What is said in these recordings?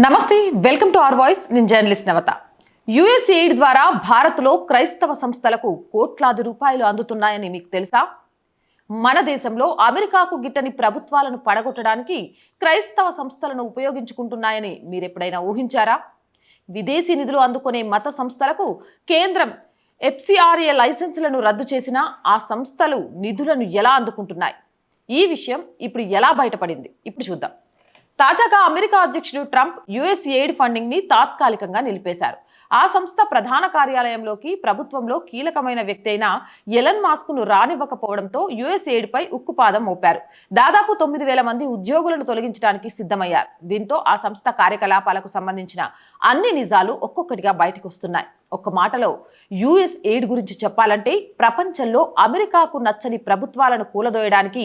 నమస్తే, welcome to our voice. నేను journalist నవత. USAID ద్వారా భారత్లో క్రైస్తవ సంస్థలకు కోట్లాది రూపాయలు అందుతున్నాయని మీకు తెలుసా? మన దేశంలో అమెరికాకు గిట్టని ప్రభుత్వాలను పడగొట్టడానికి క్రైస్తవ సంస్థలను ఉపయోగించుకుంటున్నాయని మీరెప్పుడైనా ఊహించారా? విదేశీ నిధులు అందుకునే మత సంస్థలకు కేంద్రం ఎఫ్సిఆర్ఏ లైసెన్సులను రద్దు చేసినా ఆ సంస్థలు నిధులను ఎలా అందుకుంటున్నాయి? ఈ విషయం ఇప్పుడు ఎలా బయటపడింది? ఇప్పుడు చూద్దాం. తాజాగా అమెరికా అధ్యక్షుడు ట్రంప్ యుఎస్ఎయిడ్ ఫండింగ్ ని తాత్కాలికంగా నిలిపేశారు. ఆ సంస్థ ప్రధాన కార్యాలయంలోకి ప్రభుత్వంలో కీలకమైన వ్యక్తి అయిన ఎలన్ మాస్క్ ను రానివ్వకపోవడంతో యుఎస్ఎయిడ్ పై ఉక్కుపాదం మోపారు. దాదాపు 9,000 మంది ఉద్యోగులను తొలగించడానికి సిద్ధమయ్యారు. దీంతో ఆ సంస్థ కార్యకలాపాలకు సంబంధించిన అన్ని నిజాలు ఒక్కొక్కటిగా బయటకు వస్తున్నాయి. ఒక్క మాటలో యుఎస్ఎయిడ్ గురించి చెప్పాలంటే ప్రపంచంలో అమెరికాకు నచ్చని ప్రభుత్వాలను కూలదోయడానికి,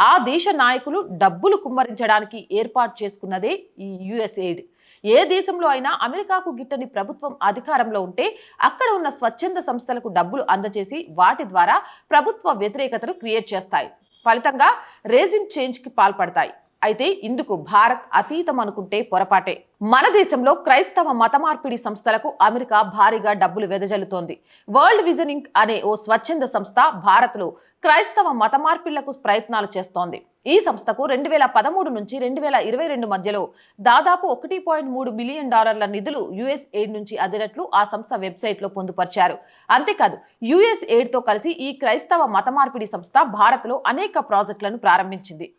ఆ దేశ నాయకులు డబ్బులు కుమ్మరించడానికి ఏర్పాటు చేసుకున్నదే ఈ యుఎస్ఎయిడ్. ఏ దేశంలో అయినా అమెరికాకు గిట్టని ప్రభుత్వం అధికారంలో ఉంటే అక్కడ ఉన్న స్వచ్ఛంద సంస్థలకు డబ్బులు అందజేసి వాటి ద్వారా ప్రభుత్వ వ్యతిరేకతను క్రియేట్ చేస్తాయి. ఫలితంగా రేజిమ్ చేంజ్ కి పాల్పడతాయి. అయితే ఇందుకు భారత్ అతీతం అనుకుంటే పొరపాటే. మన దేశంలో క్రైస్తవ మత మార్పిడి సంస్థలకు అమెరికా భారీగా డబ్బులు వెదజల్లుతోంది. వరల్డ్ విజన్ ఇంక్ అనే ఓ స్వచ్ఛంద సంస్థ భారత్లో క్రైస్తవ మత మార్పిళ్లకు ప్రయత్నాలు చేస్తోంది. ఈ సంస్థకు 2013 నుంచి 2022 మధ్యలో దాదాపు $1.3 బిలియన్ నిధులు యుఎస్ఎయిడ్ నుంచి అందినట్లు ఆ సంస్థ వెబ్సైట్లో పొందుపరిచారు. అంతేకాదు, యుఎస్ఎయిడ్ తో కలిసి ఈ క్రైస్తవ మత మార్పిడి సంస్థ భారత్లో అనేక ప్రాజెక్టులను ప్రారంభించింది.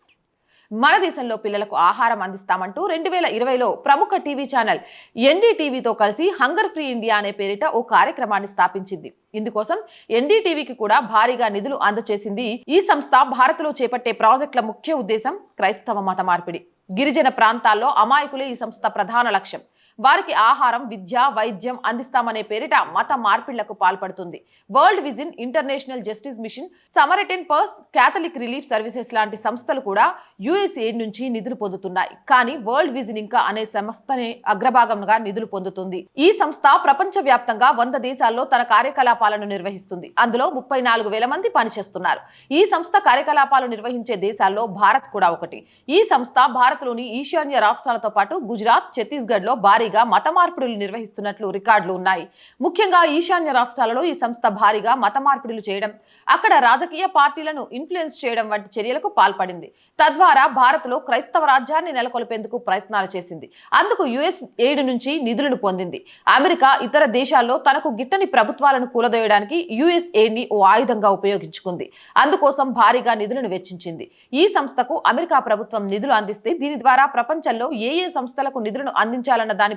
మన దేశంలో పిల్లలకు ఆహారం అందిస్తామంటూ 2020లో ప్రముఖ టీవీ ఛానల్ ఎన్డీటీవీతో కలిసి హంగర్ ఫ్రీ ఇండియా అనే పేరిట ఓ కార్యక్రమాన్ని స్థాపించింది. ఇందుకోసం ఎన్డీటీవీకి కూడా భారీగా నిధులు అందజేసింది. ఈ సంస్థ భారత్లో చేపట్టే ప్రాజెక్టుల ముఖ్య ఉద్దేశం క్రైస్తవ మత మార్పిడి. గిరిజన ప్రాంతాల్లో అమాయకులే ఈ సంస్థ ప్రధాన లక్ష్యం. వారికి ఆహారం, విద్య, వైద్యం అందిస్తామనే పేరిట మత మార్పిళ్లకు పాల్పడుతుంది. World Vision, International Justice Mission, Samaritan Purse, Catholic Relief Services లాంటి సంస్థలు కూడా యుఎస్ఎయిడ్ నుంచి నిధులు పొందుతున్నాయి. కానీ వరల్డ్ విజన్ ఇంకా అనే సంస్థనే అగ్రభాగంగా నిధులు పొందుతుంది. ఈ సంస్థ ప్రపంచ వ్యాప్తంగా 100 దేశాల్లో తన కార్యకలాపాలను నిర్వహిస్తుంది. అందులో 34,000 మంది పనిచేస్తున్నారు. ఈ సంస్థ కార్యకలాపాలు నిర్వహించే దేశాల్లో భారత్ కూడా ఒకటి. ఈ సంస్థ భారత్లోని ఈశాన్య రాష్ట్రాలతో పాటు గుజరాత్, ఛత్తీస్గఢ్ లో భారీగా మత మార్పిడులు నిర్వహిస్తున్నట్లు రికార్డులు ఉన్నాయి. ముఖ్యంగా ఈశాన్య రాష్ట్రాలలో ఈ సంస్థ భారీగా మత మార్పిడులు చేయడం, అక్కడ రాజకీయ పార్టీలను ఇన్ఫ్లుయెన్స్ చేయడం వంటి చర్యలకు పాల్పడింది. తద్వారా భారత్లో క్రైస్తవ రాజ్యాన్ని నెలకొల్పేందుకు ప్రయత్నాలు చేసింది. అందుకు యుఎస్ఎయిడ్ నుంచి నిధులను పొందింది. అమెరికా ఇతర దేశాల్లో తనకు గిట్టని ప్రభుత్వాలను కూలదోయడానికి యుఎస్ఎయిడ్ ని ఓ ఆయుధంగా ఉపయోగించుకుంది. అందుకోసం భారీగా నిధులను వెచ్చించింది. ఈ సంస్థకు అమెరికా ప్రభుత్వం నిధులు అందిస్తే దీని ద్వారా ప్రపంచంలో ఏ సంస్థలకు నిధులను అందించాలన్న దానిపై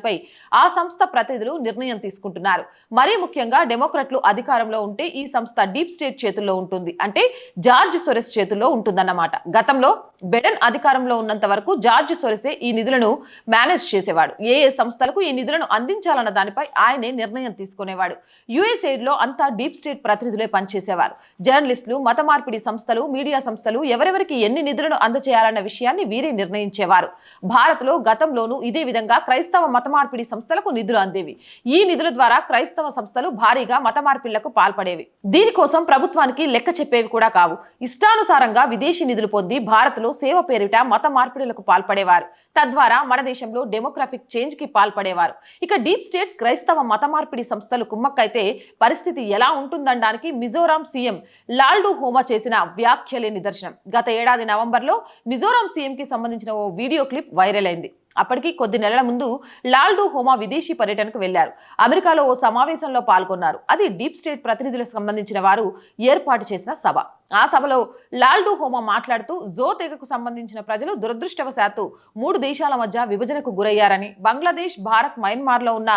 ఆ సంస్థ ప్రతినిధులు నిర్ణయం తీసుకుంటున్నారు. మరీ ముఖ్యంగా డెమోక్రట్లు అధికారంలో ఉంటే ఈ సంస్థ డీప్ స్టేట్ చేతుల్లో ఉంటుంది. అంటే జార్జ్ సోరెస్ చేతుల్లో ఉంటుందన్నమాట. గతంలో బైడెన్ అధికారంలో ఉన్నంత వరకు జార్జ్ సోరెసే ఈ నిధులను మేనేజ్ చేసేవాడు. ఏ సంస్థలకు ఈ నిధులను అందించాలన్న దానిపై ఆయనే నిర్ణయం తీసుకునేవాడు. యుఎస్ఎయిడ్ లో అంతా డీప్ స్టేట్ ప్రతినిధులే పనిచేసేవారు. జర్నలిస్టులు, మత మార్పిడి సంస్థలు, మీడియా సంస్థలు ఎవరెవరికి ఎన్ని నిధులను అందజేయాలన్న విషయాన్ని వీరే నిర్ణయించేవారు. భారత్ లో గతంలోనూ ఇదే విధంగా క్రైస్తవ మత మార్పిడి సంస్థలకు నిధులు అందేవి. ఈ నిధుల ద్వారా క్రైస్తవ సంస్థలు భారీగా మత మార్పిళ్లకు పాల్పడేవి. దీనికోసం ప్రభుత్వానికి లెక్క చెప్పేవి కూడా కావు. ఇష్టానుసారంగా విదేశీ నిధులు పొంది భారత్ లో సేవ పేరిట మత మార్పిడులకు పాల్పడేవారు. తద్వారా మన దేశంలో డెమోగ్రాఫిక్ చేంజ్ కి పాల్పడేవారు. ఇక డీప్ స్టేట్ క్రైస్తవ మత మార్పిడి సంస్థలు కుమ్మక్కైతే పరిస్థితి ఎలా ఉంటుందనడానికి మిజోరాం సీఎం లాల్డు హోమా చేసిన వ్యాఖ్యలే నిదర్శనం. గత ఏడాది నవంబర్లో మిజోరాం సీఎం కి సంబంధించిన ఓ వీడియో క్లిప్ వైరల్ అయింది. అప్పటికి కొద్ది నెలల ముందు లాల్డు హోమా విదేశీ పర్యటనకు వెళ్లారు. అమెరికాలో ఓ సమావేశంలో పాల్గొన్నారు. అది డీప్ స్టేట్ ప్రతినిధులకు సంబంధించిన వారు ఏర్పాటు చేసిన సభ. ఆ సభలో లాల్డు హోమా మాట్లాడుతూ జో తెగకు సంబంధించిన ప్రజలు దురదృష్టవశాత్తు 3 దేశాల మధ్య విభజనకు గురయ్యారని, బంగ్లాదేశ్, భారత్, మయన్మార్లో ఉన్న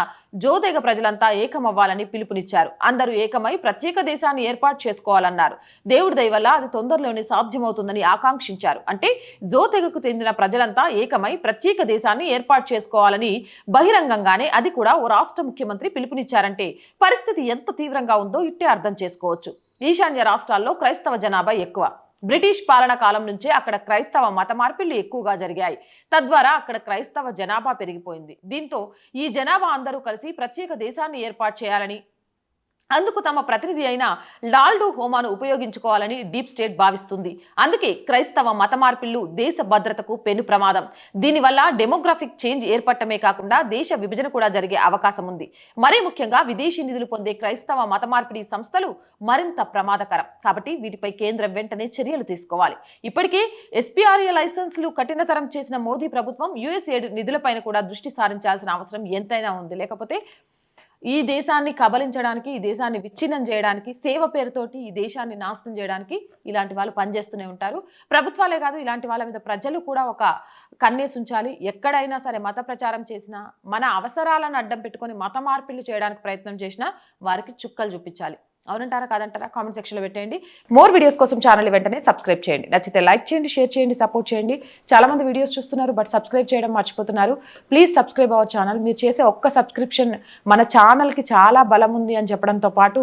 జో తెగ ప్రజలంతా ఏకమవ్వాలని పిలుపునిచ్చారు. అందరూ ఏకమై ప్రత్యేక దేశాన్ని ఏర్పాటు చేసుకోవాలన్నారు. దేవుడి దయ వల్ల అది తొందరలోనే సాధ్యమవుతుందని ఆకాంక్షించారు. అంటే జో తెగకు చెందిన ప్రజలంతా ఏకమై ప్రత్యేక దేశాన్ని ఏర్పాటు చేసుకోవాలని బహిరంగంగానే, అది కూడా ఓ రాష్ట్ర ముఖ్యమంత్రి పిలుపునిచ్చారంటే పరిస్థితి ఎంత తీవ్రంగా ఉందో ఇట్టే అర్థం చేసుకోవచ్చు. ఈశాన్య రాష్ట్రాల్లో క్రైస్తవ జనాభా ఎక్కువ. బ్రిటిష్ పాలన కాలం నుంచే అక్కడ క్రైస్తవ మత మార్పిళ్లు ఎక్కువగా జరిగాయి. తద్వారా అక్కడ క్రైస్తవ జనాభా పెరిగిపోయింది. దీంతో ఈ జనాభా అందరూ కలిసి ప్రత్యేక దేశాన్ని ఏర్పాటు చేయాలని అందుకు తమ ప్రతినిధి అయిన లాల్డు హోమాను ఉపయోగించుకోవాలని డీప్ స్టేట్ భావిస్తుంది. అందుకే క్రైస్తవ మత మార్పిళ్లు దేశ భద్రతకు పెను ప్రమాదం. దీనివల్ల డెమోగ్రాఫిక్ చేంజ్ ఏర్పడటమే కాకుండా దేశ విభజన కూడా జరిగే అవకాశం ఉంది. మరీ ముఖ్యంగా విదేశీ నిధులు పొందే క్రైస్తవ మత మార్పిడి సంస్థలు మరింత ప్రమాదకరం. కాబట్టి వీటిపై కేంద్రం వెంటనే చర్యలు తీసుకోవాలి. ఇప్పటికే ఎస్పీఆర్ఏ లైసెన్సులు కఠినతరం చేసిన మోదీ ప్రభుత్వం యుఎస్ఏడ్ నిధులపైన కూడా దృష్టి సారించాల్సిన అవసరం ఎంతైనా ఉంది. లేకపోతే ఈ దేశాన్ని కబలించడానికి, ఈ దేశాన్ని విచ్ఛిన్నం చేయడానికి, సేవ పేరుతోటి ఈ దేశాన్ని నాశనం చేయడానికి ఇలాంటి వాళ్ళు పనిచేస్తూనే ఉంటారు. ప్రభుత్వాలే కాదు, ఇలాంటి వాళ్ళ మీద ప్రజలు కూడా ఒక కన్నేసి ఉంచాలి. ఎక్కడైనా సరే మత ప్రచారం చేసినా, మన అవసరాలను అడ్డం పెట్టుకొని మత మార్పిళ్లు చేయడానికి ప్రయత్నం చేసినా వారికి చుక్కలు చూపించాలి. అవునంటారా కాదంటారా? కామెంట్ సెక్షన్లో పెట్టేయండి. మోర్ వీడియోస్ కోసం ఛానల్ వెంటనే సబ్స్క్రైబ్ చేయండి. నచ్చితే లైక్ చేయండి, షేర్ చేయండి, సపోర్ట్ చేయండి. చాలా మంది వీడియోస్ చూస్తున్నారు బట్ సబ్స్క్రైబ్ చేయడం మర్చిపోతున్నారు. Please subscribe our channel. మీరు చేసే ఒక్క సబ్స్క్రిప్షన్ మన ఛానల్కి చాలా బలం ఉంది అని చెప్పడంతో పాటు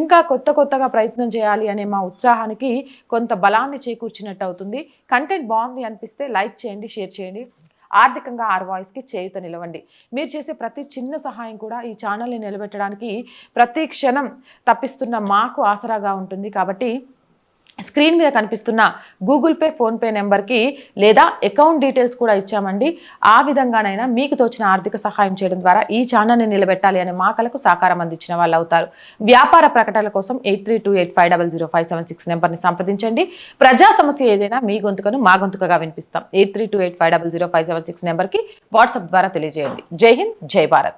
ఇంకా కొత్తగా ప్రయత్నం చేయాలి అనే మా ఉత్సాహానికి కొంత బలాన్ని చేకూర్చినట్టు అవుతుంది. కంటెంట్ బాగుంది అనిపిస్తే లైక్ చేయండి, షేర్ చేయండి. ఆర్థికంగా ఆర్ వాయిస్కి చేయూత నిలవండి. మీరు చేసే ప్రతి చిన్న సహాయం కూడా ఈ ఛానల్ని నిలబెట్టడానికి ప్రతి క్షణం తప్పిస్తున్న మాకు ఆసరాగా ఉంటుంది. కాబట్టి స్క్రీన్ మీద కనిపిస్తున్న గూగుల్ పే, ఫోన్పే నెంబర్కి లేదా అకౌంట్ డీటెయిల్స్ కూడా ఇచ్చామండి. ఆ విధంగానైనా మీకు తోచిన ఆర్థిక సహాయం చేయడం ద్వారా ఈ ఛానల్ని నిలబెట్టాలి అనే మా కలకు సహకారం అందించిన వాళ్ళు అవుతారు. వ్యాపార ప్రకటనల కోసం 8328500576 నెంబర్ని సంప్రదించండి. ప్రజా సమస్య ఏదైనా మీ గొంతుకను మా గొంతుకగా వినిపిస్తాం. 8328500576 నెంబర్కి వాట్సాప్ ద్వారా తెలియజేయండి. జై హింద్, జై భారత్.